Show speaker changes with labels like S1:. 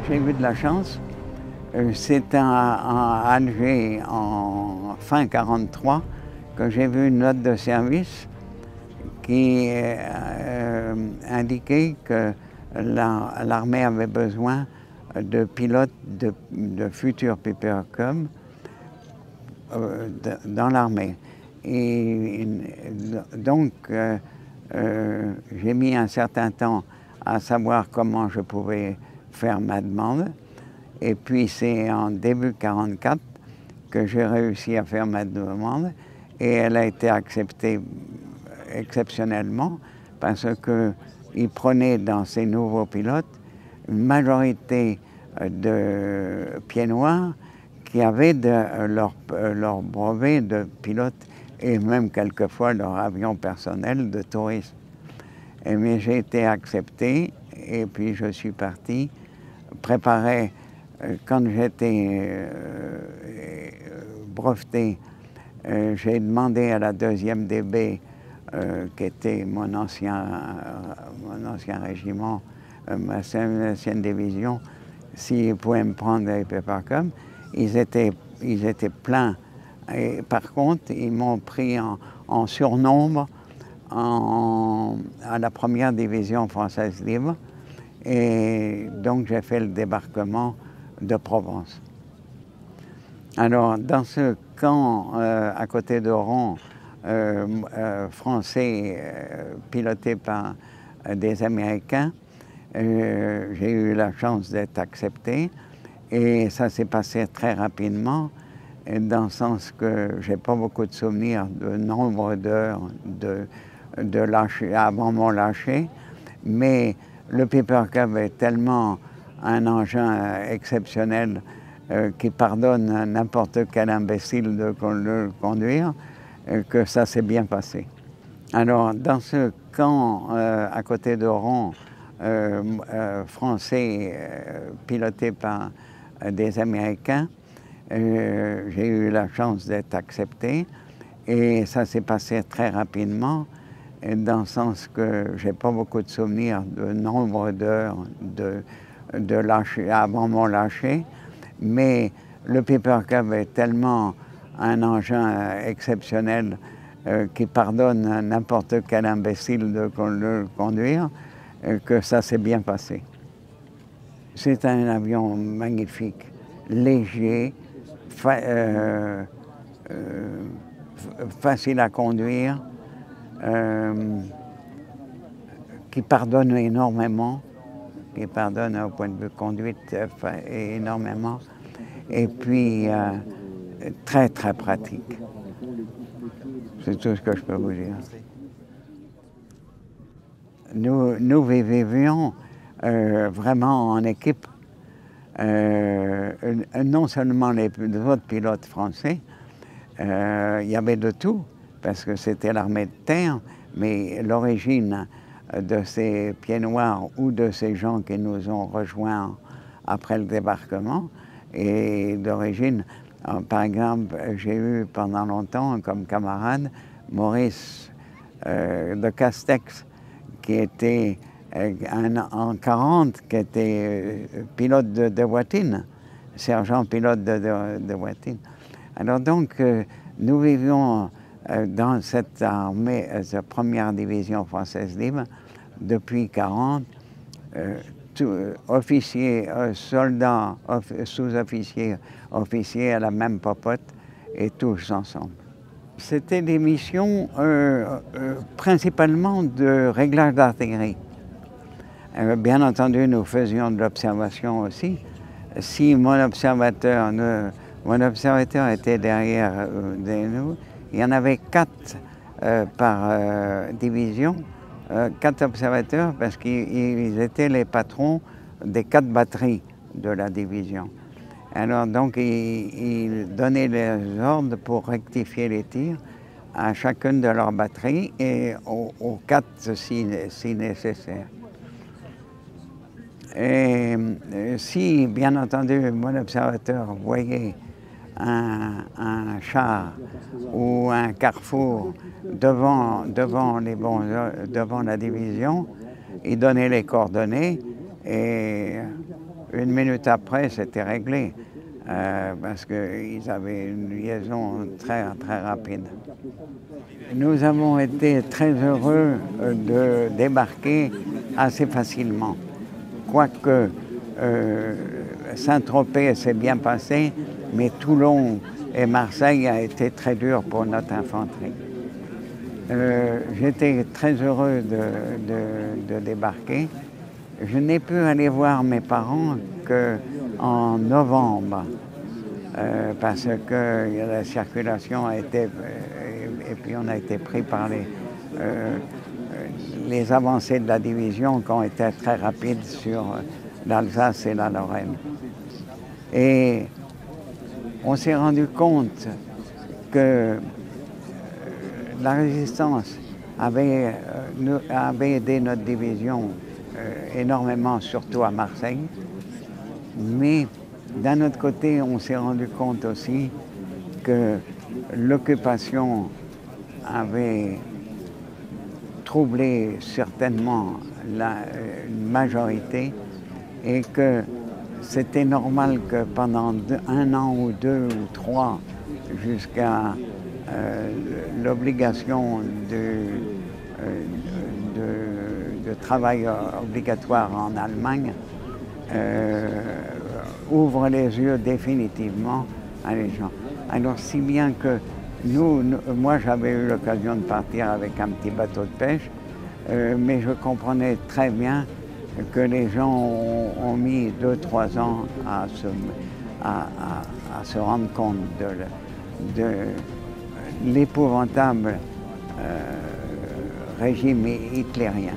S1: J'ai eu de la chance. C'est à Alger, en fin 1943, que j'ai vu une note de service qui indiquait que l'armée avait besoin de pilotes de futurs Piper Cub dans l'armée. Et donc, j'ai mis un certain temps à savoir comment je pouvais faire ma demande. Et puis c'est en début 1944 que j'ai réussi à faire ma demande et elle a été acceptée exceptionnellement parce qu'ils prenaient dans ces nouveaux pilotes une majorité de pieds noirs qui avaient leur brevet de pilote et même quelquefois leur avion personnel de tourisme. Mais j'ai été accepté et puis je suis parti préparer. Quand j'étais breveté, j'ai demandé à la 2e DB, qui était mon ancien régiment, ma ancienne division, s'ils pouvaient me prendre des Piper Cub. Ils étaient pleins. Et par contre, ils m'ont pris en surnombre à la 1re division française libre. Et donc j'ai fait le débarquement de Provence. Alors, dans ce camp à côté d'Oran, français, piloté par des Américains, j'ai eu la chance d'être accepté et ça s'est passé très rapidement, dans le sens que je n'ai pas beaucoup de souvenirs de nombre d'heures de lâcher, avant mon lâcher, mais le Piper Cub est tellement un engin exceptionnel qui pardonne à n'importe quel imbécile de le conduire, que ça s'est bien passé. Alors, dans ce camp à côté d'Oran, français, piloté par des Américains, j'ai eu la chance d'être accepté et ça s'est passé très rapidement, dans le sens que je n'ai pas beaucoup de souvenirs de nombre d'heures de lâcher, avant mon lâcher, mais le Piper Cub est tellement un engin exceptionnel qui pardonne à n'importe quel imbécile de le conduire, que ça s'est bien passé. C'est un avion magnifique, léger, facile à conduire, qui pardonne énormément, qui pardonne au point de vue conduite énormément, et puis très très pratique. C'est tout ce que je peux vous dire. Nous vivions vraiment en équipe, non seulement les autres pilotes français, il y avait de tout, parce que c'était l'armée de terre, mais l'origine de ces pieds noirs ou de ces gens qui nous ont rejoints après le débarquement est d'origine. Par exemple, j'ai eu pendant longtemps comme camarade Maurice de Castex, qui était en 1940, qui était pilote de Watine, sergent pilote de Watine. Alors donc, nous vivions dans cette armée, cette 1re division française libre, depuis 1940, officiers, soldats, sous-officiers, officiers à la même popote et tous ensemble. C'était des missions principalement de réglage d'artillerie. Bien entendu, nous faisions de l'observation aussi. Si mon observateur était derrière nous, il y en avait 4 par division, 4 observateurs, parce qu'ils étaient les patrons des 4 batteries de la division. Alors donc, ils donnaient les ordres pour rectifier les tirs à chacune de leurs batteries et aux 4 si nécessaire. Et si, bien entendu, mon observateur voyait un char ou un carrefour devant la division, il donnait les coordonnées et une minute après, c'était réglé, parce qu'ils avaient une liaison très, très rapide. Nous avons été très heureux de débarquer assez facilement. Quoique Saint-Tropez s'est bien passé, mais Toulon et Marseille a été très dur pour notre infanterie. J'étais très heureux de débarquer. Je n'ai pu aller voir mes parents qu'en novembre, parce que la circulation a été, et puis on a été pris par les avancées de la division qui ont été très rapides sur l'Alsace et la Lorraine. Et on s'est rendu compte que la résistance avait aidé notre division énormément, surtout à Marseille. Mais d'un autre côté, on s'est rendu compte aussi que l'occupation avait troublé certainement la majorité et que c'était normal que pendant un an ou deux ou trois, jusqu'à l'obligation de travail obligatoire en Allemagne, ouvre les yeux définitivement à les gens. Alors si bien que moi j'avais eu l'occasion de partir avec un petit bateau de pêche, mais je comprenais très bien que les gens ont mis 2-3 ans à se rendre compte de l'épouvantable régime hitlérien.